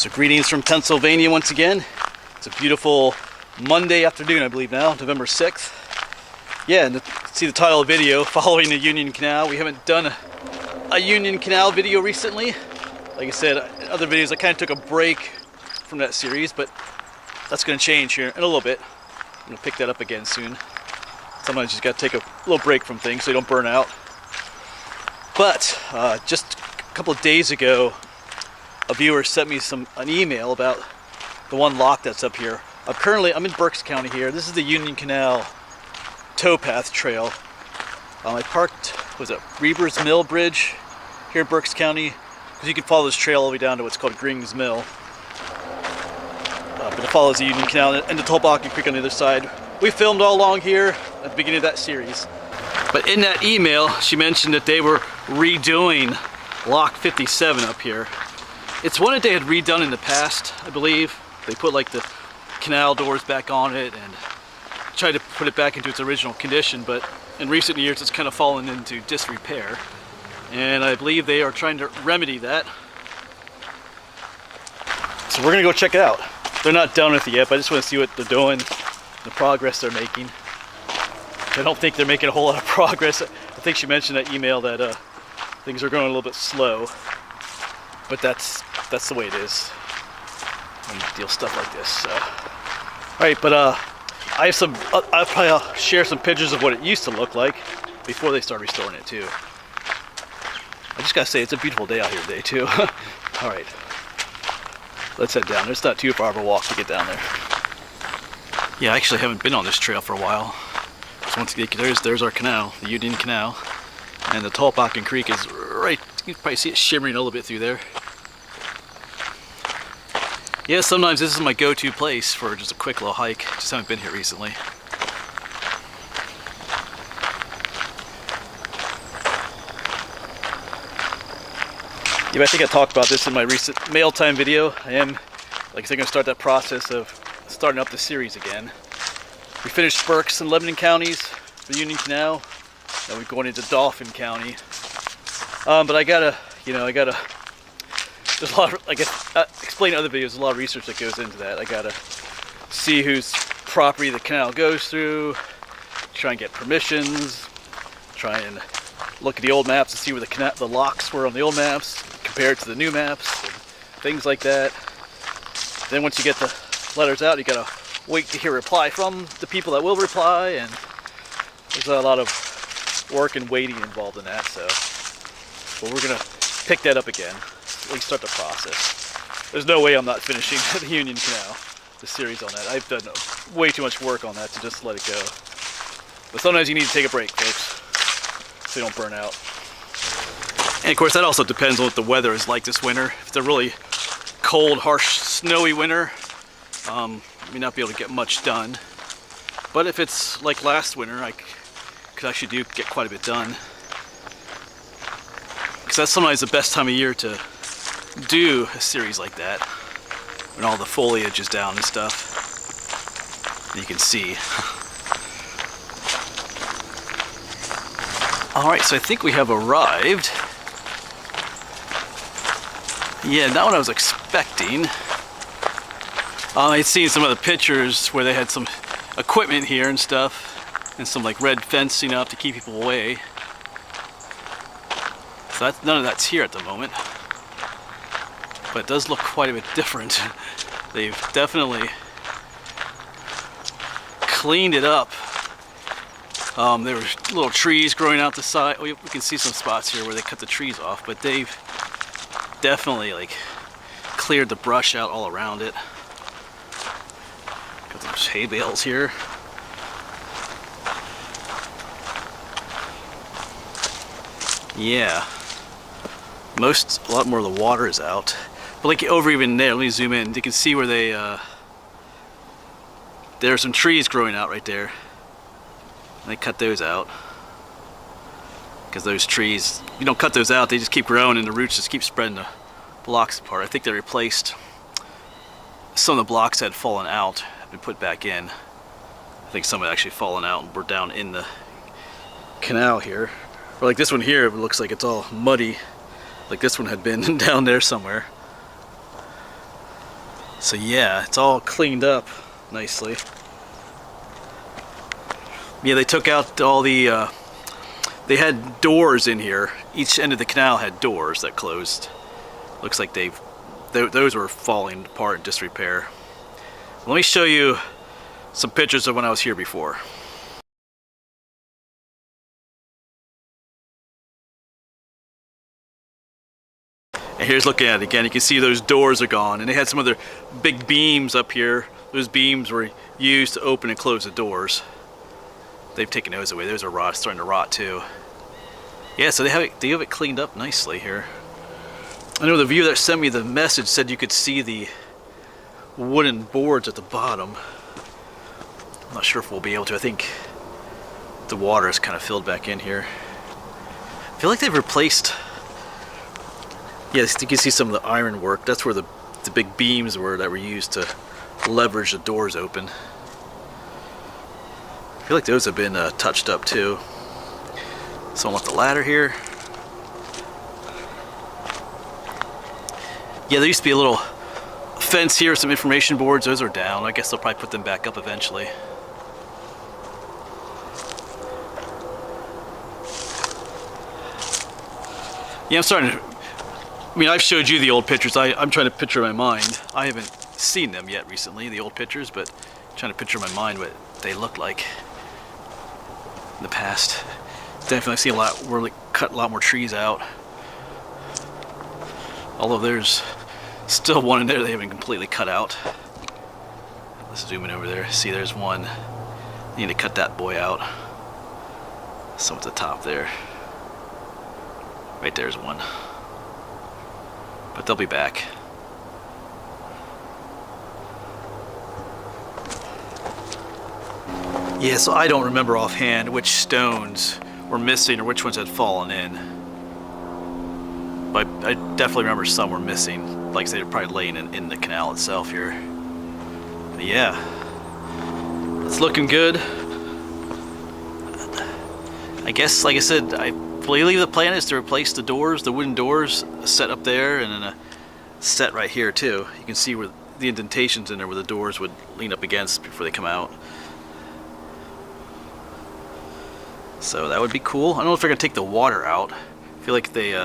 So greetings from Pennsylvania once again. It's a beautiful Monday afternoon, I believe now, November 6th. Yeah, and see the title of the video, following the Union Canal. We haven't done a Union Canal video recently. Like I said, in other videos I kind of took a break from that series, but that's going to change here in a little bit. I'm going to pick that up again soon. Sometimes you just got to take a little break from things so you don't burn out. But just a couple of days ago, a viewer sent me an email about the one lock that's up here. I'm in Berks County here. This is the Union Canal towpath trail. I parked, Reber's Mill Bridge here in Berks County, because you can follow this trail all the way down to what's called Grings Mill. But it follows the Union Canal and the Tolbacken Creek on the other side. We filmed all along here at the beginning of that series. But in that email, she mentioned that they were redoing Lock 57 up here. It's one that they had redone in the past, I believe. They put like the canal doors back on it and tried to put it back into its original condition, but in recent years it's kind of fallen into disrepair. And I believe they are trying to remedy that. So we're gonna go check it out. They're not done with it yet, but I just want to see what they're doing, the progress they're making. I don't think they're making a whole lot of progress. I think she mentioned in that email that things are going a little bit slow. But that's the way it is when you deal stuff like this. So. Alright, but I'll probably share some pictures of what it used to look like before they start restoring it too. I just gotta say, it's a beautiful day out here today too. Alright, let's head down. It's not too far of a walk to get down there. Yeah, I actually haven't been on this trail for a while. So once again, there's our canal, the Union Canal. And the Tolbacken Creek is right, you can probably see it shimmering a little bit through there. Yeah, sometimes this is my go-to place for just a quick little hike. Just haven't been here recently. Yeah, I think I talked about this in my recent mail time video. I am, like I said, going to start that process of starting up the series again. We finished Berks and Lebanon counties, the Union Canal. Now we're going into Dauphin County. But I gotta, there's a lot of, like I explained in other videos, there's a lot of research that goes into that. I gotta see whose property the canal goes through, try and get permissions, try and look at the old maps and see where the locks were on the old maps compared to the new maps, and things like that. Then once you get the letters out, you gotta wait to hear a reply from the people that will reply, and there's a lot of work and waiting involved in that. So but we're gonna pick that up again, at least start the process. There's no way I'm not finishing the Union Canal, the series on that. I've done way too much work on that to just let it go. But sometimes you need to take a break, folks, so you don't burn out. And of course that also depends on what the weather is like this winter. If it's a really cold, harsh, snowy winter, you may not be able to get much done. But if it's like last winter, I could actually get quite a bit done. Because that's sometimes the best time of year to do a series like that, when all the foliage is down and stuff. You can see. Alright, so I think we have arrived. Yeah, not what I was expecting. I'd seen some of the pictures where they had some equipment here and stuff, and some like red fencing up to keep people away. So none of that's here at the moment. But it does look quite a bit different. They've definitely cleaned it up. There were little trees growing out the side. We can see some spots here where they cut the trees off, but they've definitely like cleared the brush out all around it. Got those hay bales here. Yeah, a lot more of the water is out. But like over even there, let me zoom in. You can see where there are some trees growing out right there. And they cut those out. Because those trees, you don't cut those out, they just keep growing and the roots just keep spreading the blocks apart. I think they replaced some of the blocks that had fallen out, have been put back in. I think some had actually fallen out and were down in the canal here. Or like this one here, it looks like it's all muddy. Like this one had been down there somewhere. So yeah, it's all cleaned up nicely. Yeah, they took out all the, they had doors in here. Each end of the canal had doors that closed. Looks like those were falling apart in disrepair. Let me show you some pictures of when I was here before. And here's looking at it again. You can see those doors are gone, and they had some other big beams up here. Those beams were used to open and close the doors. They've taken those away. Those are starting to rot too. Yeah, so they have it cleaned up nicely here. I know the viewer that sent me the message said you could see the wooden boards at the bottom. I'm not sure if we'll be able to. I think the water is kind of filled back in here. I feel like they've replaced, yes, you can see some of the iron work. That's where the big beams were that were used to leverage the doors open. I feel like those have been touched up too. Someone left the ladder here. Yeah, there used to be a little fence here, some information boards. Those are down. I guess they'll probably put them back up eventually. Yeah, I'm starting to, I mean, I've showed you the old pictures. I'm trying to picture in my mind. I haven't seen them yet recently, the old pictures, but I'm trying to picture in my mind what they look like in the past. Definitely seen really cut a lot more trees out. Although there's still one in there they haven't completely cut out. Let's zoom in over there. See, there's one. Need to cut that boy out. Some at the top there. Right there's one. But they'll be back. Yeah, so I don't remember offhand which stones were missing or which ones had fallen in. But I definitely remember some were missing. Like I said, they're probably laying in the canal itself here. But yeah, it's looking good. I guess, like I said, I believe the plan is to replace the doors, the wooden doors, a set up there, and then a set right here too. You can see where the indentations in there where the doors would lean up against before they come out. So that would be cool. I don't know if they're gonna take the water out. I feel like they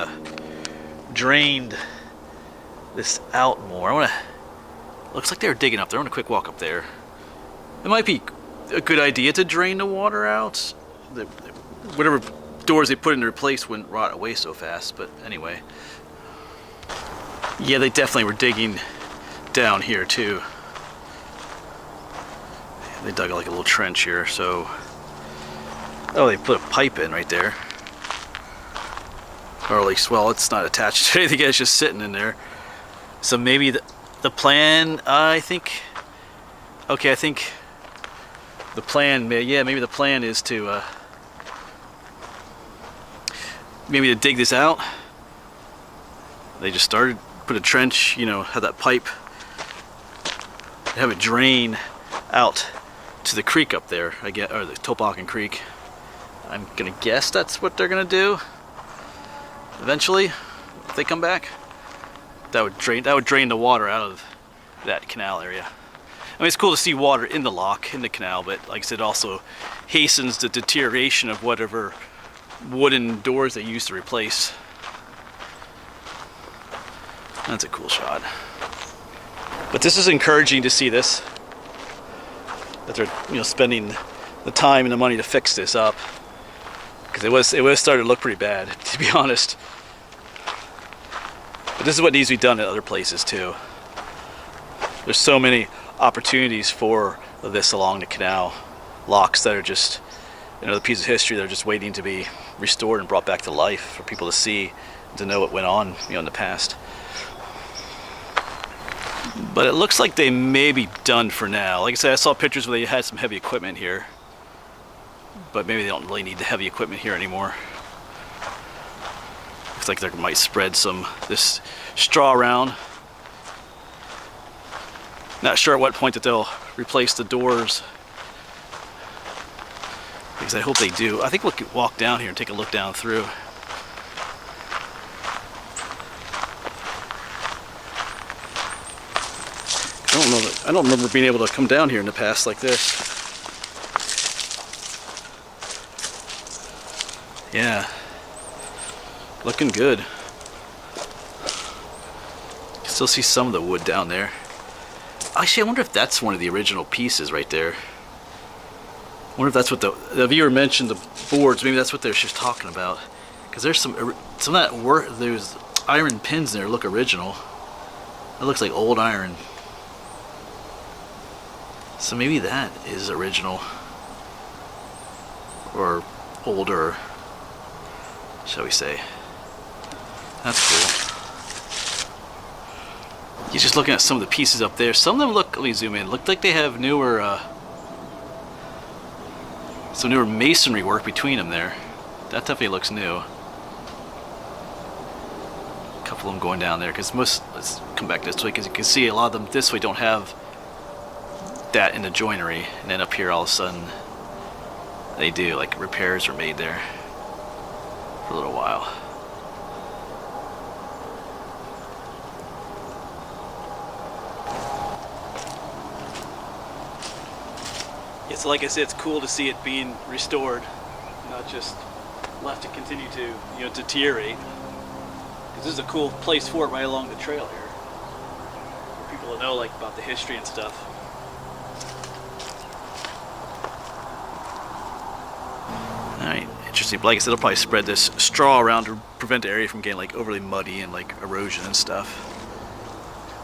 drained this out more. Looks like they were digging up there. I want a quick walk up there. It might be a good idea to drain the water out. Whatever doors they put in to replace wouldn't rot away so fast, but anyway. Yeah, they definitely were digging down here too. They dug like a little trench here, so. Oh, they put a pipe in right there. Or at least, well, it's not attached to anything, it's just sitting in there. So maybe the plan, I think, okay, I think the plan, yeah, maybe the plan is to, maybe to dig this out. They just started, put a trench, you know, have that pipe, have it drain out to the creek up there, I guess, or the Topolcin Creek. I'm gonna guess that's what they're gonna do eventually if they come back. That would drain the water out of that canal area. I mean, it's cool to see water in the lock, in the canal, but like I said, it also hastens the deterioration of whatever wooden doors they used to replace. That's a cool shot. But this is encouraging to see this, that they're, you know, spending the time and the money to fix this up. Because it was starting to look pretty bad, to be honest. But this is what needs to be done at other places too. There's so many opportunities for this along the canal. Locks that are just another piece of history that are just waiting to be restored and brought back to life for people to see and to know what went on, you know, in the past. But it looks like they may be done for now. Like I said, I saw pictures where they had some heavy equipment here. But maybe they don't really need the heavy equipment here anymore. Looks like they might spread this straw around. Not sure at what point that they'll replace the doors. Because I hope they do. I think we'll walk down here and take a look down through. I don't remember being able to come down here in the past like this. Yeah, looking good. You can still see some of the wood down there. Actually, I wonder if that's one of the original pieces right there. I wonder if that's what the viewer mentioned, the boards. Maybe that's what they're just talking about. Because there's some of that work. There's iron pins there look original. That looks like old iron. So maybe that is original or older, shall we say. That's cool. He's just looking at some of the pieces up there. Some of them look, let me zoom in, look like they have newer, some newer masonry work between them there. That definitely looks new. A couple of them going down there, because most, let's come back this way, because you can see a lot of them this way don't have that in the joinery, and then up here all of a sudden they do, like repairs are made there for a little while. Yeah, so like I said, it's cool to see it being restored, not just left to continue to, you know, deteriorate. Because this is a cool place for it right along the trail here, for people to know like about the history and stuff. Alright, interesting. But like I said, I'll probably spread this straw around to prevent the area from getting like overly muddy and like erosion and stuff.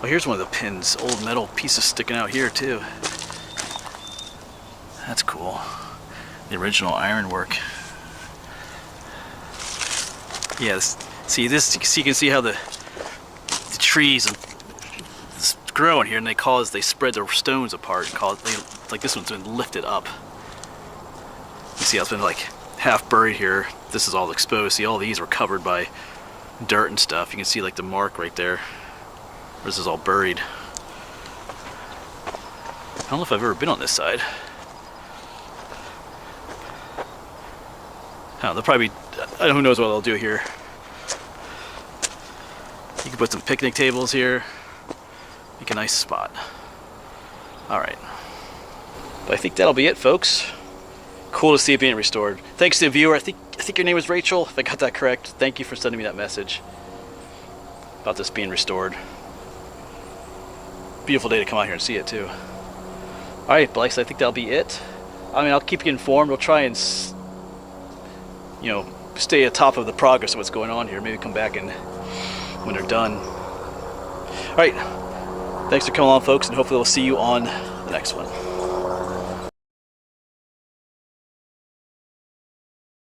Oh, here's one of the pins, old metal pieces sticking out here too. That's cool. The original ironwork. Yeah, see this. So you can see how the trees grow in here, and they spread the stones apart and like this one's been lifted up. You see how it's been like half buried here. This is all exposed. See, all these were covered by dirt and stuff. You can see like the mark right there. This is all buried. I don't know if I've ever been on this side. They'll probably be, I don't know, who knows what they'll do here. You can put some picnic tables here. Make a nice spot. Alright. But I think that'll be it, folks. Cool to see it being restored. Thanks to the viewer. I think your name was Rachel, if I got that correct. Thank you for sending me that message about this being restored. Beautiful day to come out here and see it too. Alright, Blake, so I think that'll be it. I mean, I'll keep you informed. We'll try and, you know, stay atop of the progress of what's going on here. Maybe come back and when they're done. Alright, thanks for coming along, folks, and hopefully we'll see you on the next one.